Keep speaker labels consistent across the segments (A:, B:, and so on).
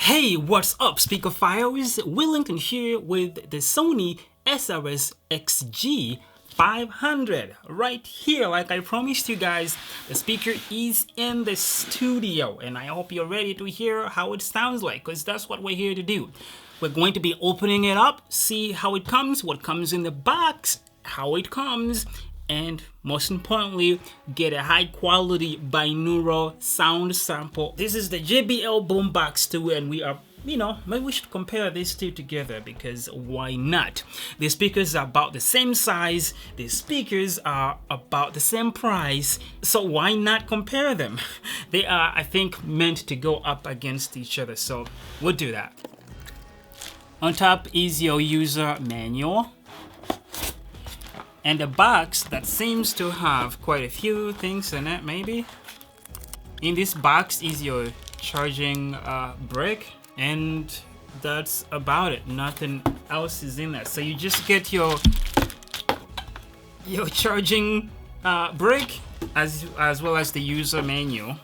A: Hey, what's up, speakophiles? Willington here with the Sony SRS XG 500. Right here, like I promised you guys, the speaker is in the studio, and I hope you're ready to hear how it sounds like, because that's what we're here to do. We're going to be opening it up, see how it comes, what comes in the box, how it comes, and most importantly, get a high quality binaural sound sample. This is the JBL Boombox 2, and we are, maybe we should compare these two together, because why not? The speakers are about the same size, the speakers are about the same price, so why not compare them? They are, I think, meant to go up against each other, so we'll do that. On top is your user manual, and a box that seems to have quite a few things in it, maybe. In this box is your charging brick, and that's about it. Nothing else is in there. So you just get your charging brick as well as the user manual,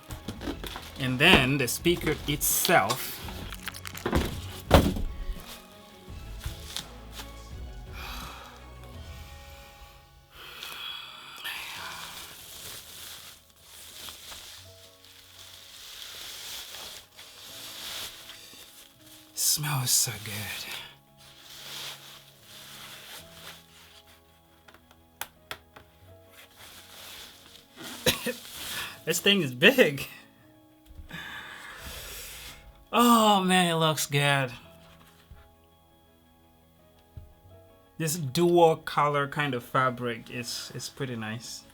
A: and then the speaker itself. Smells so good. This thing is big. Oh man, it looks good. This dual color kind of fabric is pretty nice.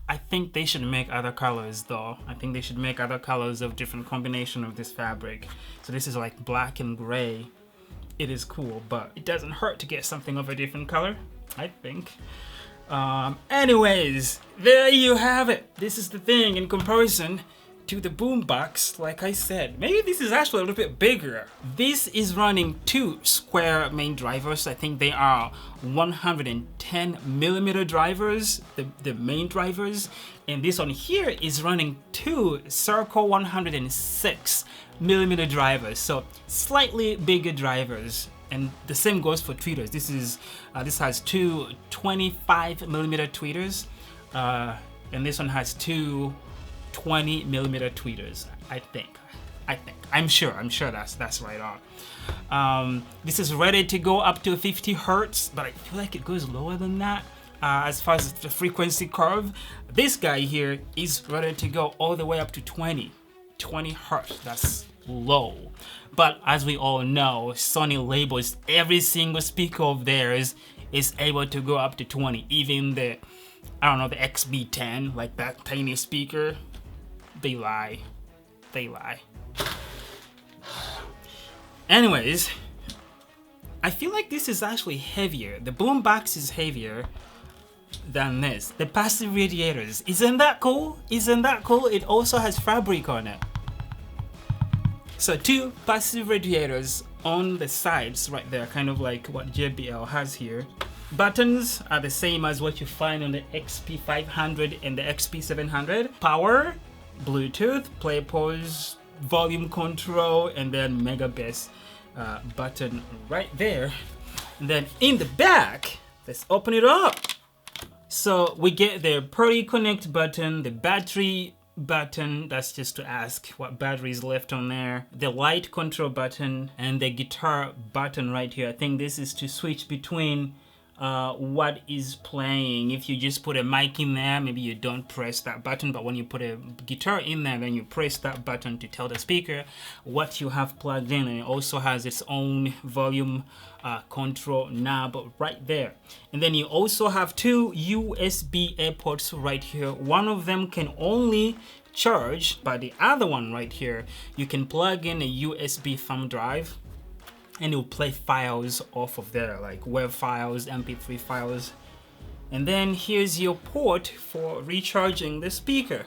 A: I think they should make other colors though. I think they should make other colors of different combination of this fabric. So this is like black and gray. It is cool, but it doesn't hurt to get something of a different color, I think. Anyways, there you have it. This is the thing in comparison to the Boombox. Like I said, maybe this is actually a little bit bigger. This is running 2 square main drivers. I think they are 110mm drivers, the main drivers, and this one here is running 2 circle 106mm drivers, so slightly bigger drivers. And the same goes for tweeters. This has 2 25mm tweeters, and this one has 2 20mm tweeters. I'm sure that's right on. This is ready to go up to 50 hertz, but I feel like it goes lower than that. As far as the frequency curve, this guy here is ready to go all the way up to 20 hertz. That's low. But as we all know, Sony labels every single speaker of theirs is able to go up to 20. Even the XB10, like that tiny speaker, they lie. Anyways, I feel like this is actually heavier. The Boombox is heavier than this. The passive radiators, isn't that cool? It also has fabric on it. So 2 passive radiators on the sides right there, kind of like what JBL has here. Buttons are the same as what you find on the XP500 and the XP700. Power, Bluetooth, play, pause, volume control, and then mega bass button right there. And then in the back, let's open it up. So we get the Party Connect button, the battery button, that's just to ask what battery is left on there, the light control button, and the guitar button right here. I think this is to switch between what is playing. If you just put a mic in there, maybe you don't press that button, but when you put a guitar in there, then you press that button to tell the speaker what you have plugged in. And it also has its own volume control knob right there. And then you also have 2 USB airports right here. One of them can only charge, but the other one right here, you can plug in a USB thumb drive and it will play files off of there, like web files, MP3 files. And then here's your port for recharging the speaker.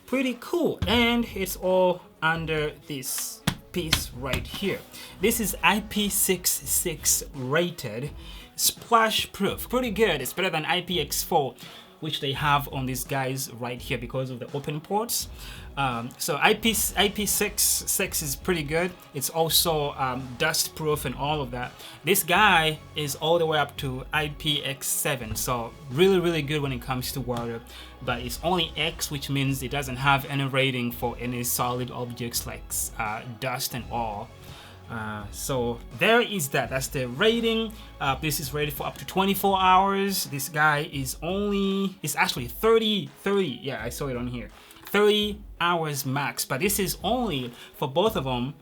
A: Pretty cool. And it's all under this piece right here. This is IP66 rated, splash proof. Pretty good. It's better than IPX4, which they have on these guys right here because of the open ports. So IP6 is pretty good. It's also dust proof and all of that. This guy is all the way up to IPX7, so really good when it comes to water, but it's only X, which means it doesn't have any rating for any solid objects like dust and all. So there is that. That's the rating. This is rated for up to 24 hours. This guy is actually 30. Yeah, I saw it on here. 30 hours max, but this is only for both of them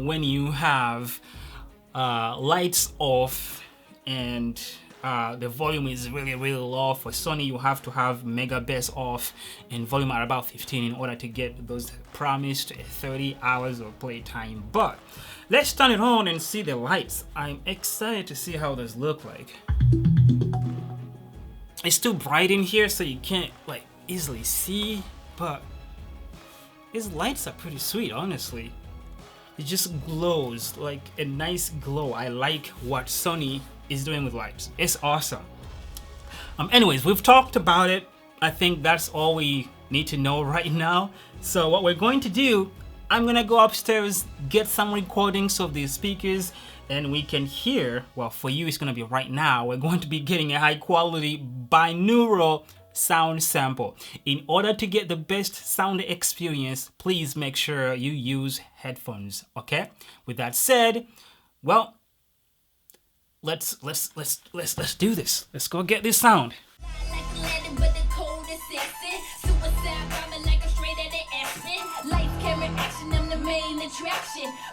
A: when you have lights off and the volume is really low. For Sony, you have to have mega bass off and volume at about 15 in order to get those promised 30 hours of playtime. But let's turn it on and see the lights. I'm excited to see how those look like. It's too bright in here, so you can't like easily see, but these lights are pretty sweet, honestly. It just glows like a nice glow. I like what Sony is doing with lights. It's awesome. Anyways, we've talked about it. I think that's all we need to know right now. So what we're going to do, I'm gonna go upstairs, get some recordings of these speakers, and we can hear, well, for you it's gonna be right now, we're going to be getting a high quality binaural sound sample. In order to get the best sound experience, please make sure you use headphones, okay? With that said, well, let's do this. Let's go get this sound.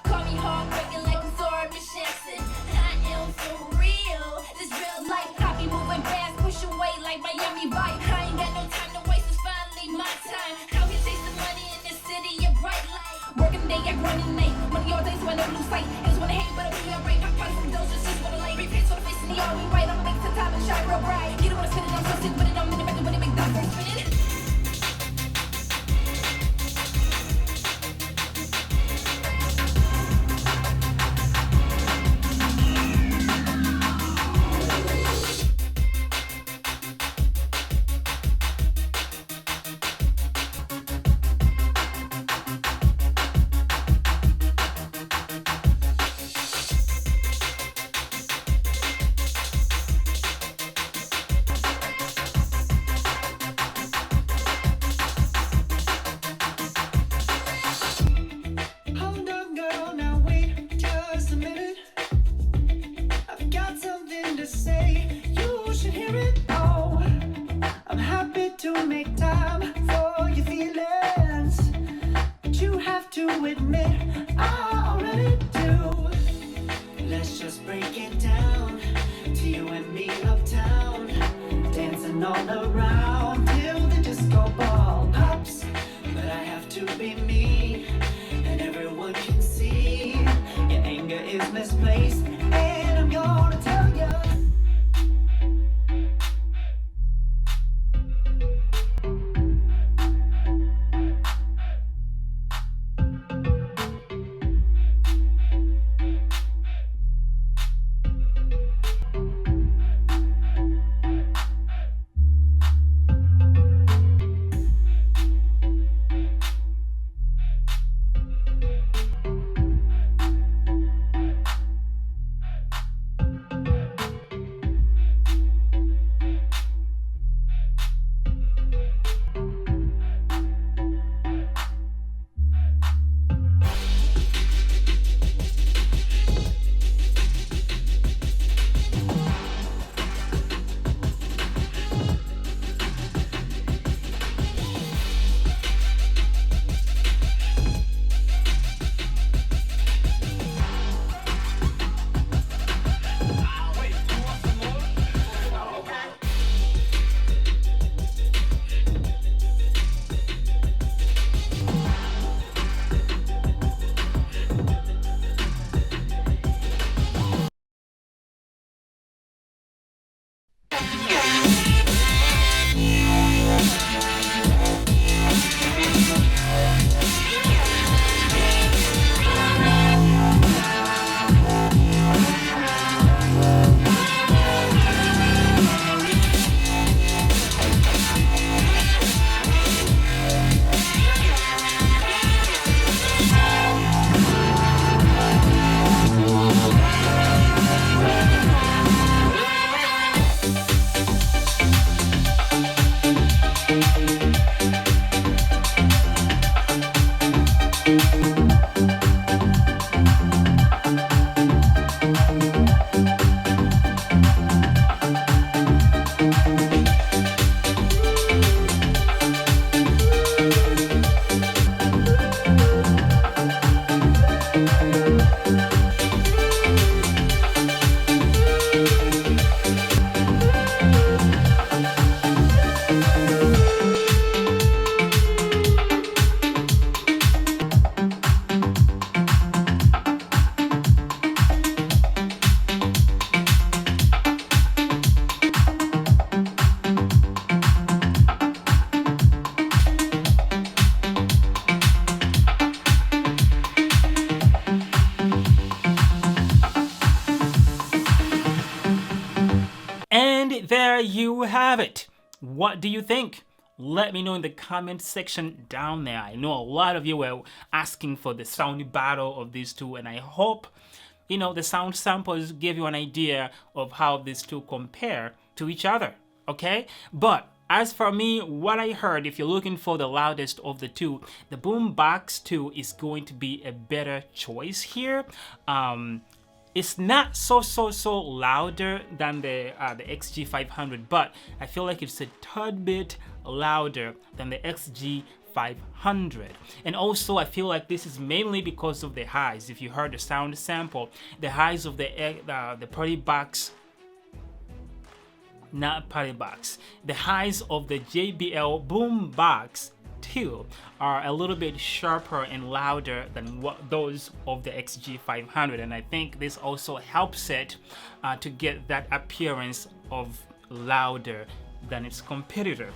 B: Call me heartbreaking like I'm Zora Michelle. I am for real. This real life, copy moving fast, push away like Miami Vibe. I ain't got no time to waste, it's finally my time. How can chase the money in this city of bright light? Working day, I grinding night. Money all days when I lose sight. Just wanna hate, but I'll be alright. Pop party from those just wanna like. Repeats for the face in the all we right. I'ma make some time and shine real bright. You don't wanna spin it, I'm so sick with it. I'm in the back when it make that first spinning.
C: All around till the disco ball pops, but I have to be me, and everyone can see your anger is misplaced, and I'm gonna tell you.
A: And there you have it. What do you think? Let me know in the comment section down there. I know a lot of you were asking for the sound battle of these two, and I hope the sound samples give you an idea of how these two compare to each other. Okay, but as for me, what I heard, if you're looking for the loudest of the two, the Boombox 2 is going to be a better choice here. It's not so louder than the XG500, but I feel like it's a tad bit louder than the XG500. And also I feel like this is mainly because of the highs. If you heard the sound sample, the highs of the Party Box, not Party Box, the highs of the JBL Boombox 2 are a little bit sharper and louder than those of the XG500, and I think this also helps it to get that appearance of louder than its competitor.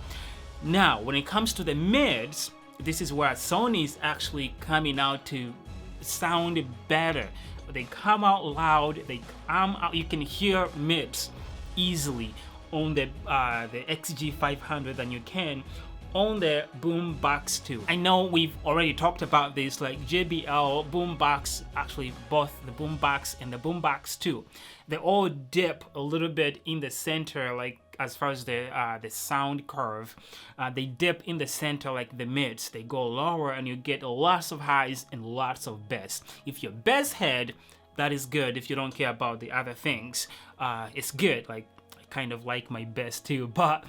A: Now, when it comes to the mids, this is where Sony is actually coming out to sound better. They come out loud. They come out. You can hear mids easily on the XG500 than you can on the Boombox 2. I know we've already talked about this, like JBL Boombox, actually both the Boombox and the Boombox 2, they all dip a little bit in the center, like as far as the sound curve. They dip in the center like the mids. They go lower and you get lots of highs and lots of bass. If you're bass head, that is good. If you don't care about the other things, it's good. Like, I kind of like my bass too, but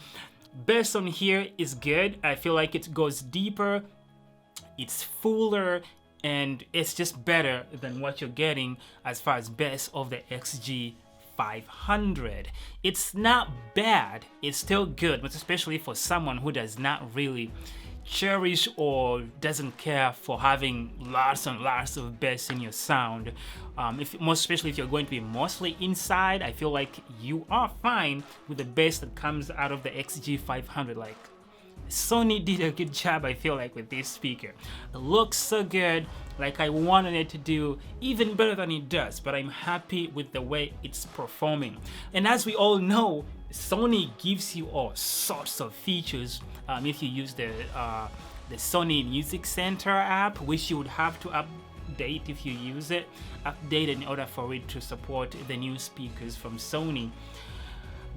A: bass on here is good. I feel like it goes deeper, it's fuller, and it's just better than what you're getting as far as bass of the XG500. It's not bad, it's still good, but especially for someone who does not really cherish or doesn't care for having lots and lots of bass in your sound. Most especially if you're going to be mostly inside, I feel like you are fine with the bass that comes out of the XG500. Like, Sony did a good job, I feel like, with this speaker. It looks so good, like I wanted it to do even better than it does, but I'm happy with the way it's performing. And as we all know, Sony gives you all sorts of features if you use the Sony Music Center app, which you would have to update if you use it, update in order for it to support the new speakers from Sony.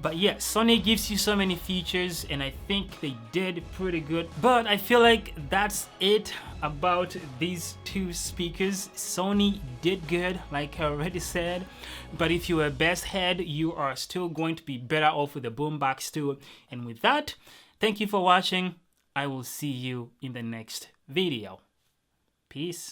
A: But yes, Sony gives you so many features, and I think they did pretty good. But I feel like that's it about these two speakers. Sony did good, like I already said. But if you're a bass head, you are still going to be better off with the Boombox 2. And with that, thank you for watching. I will see you in the next video. Peace.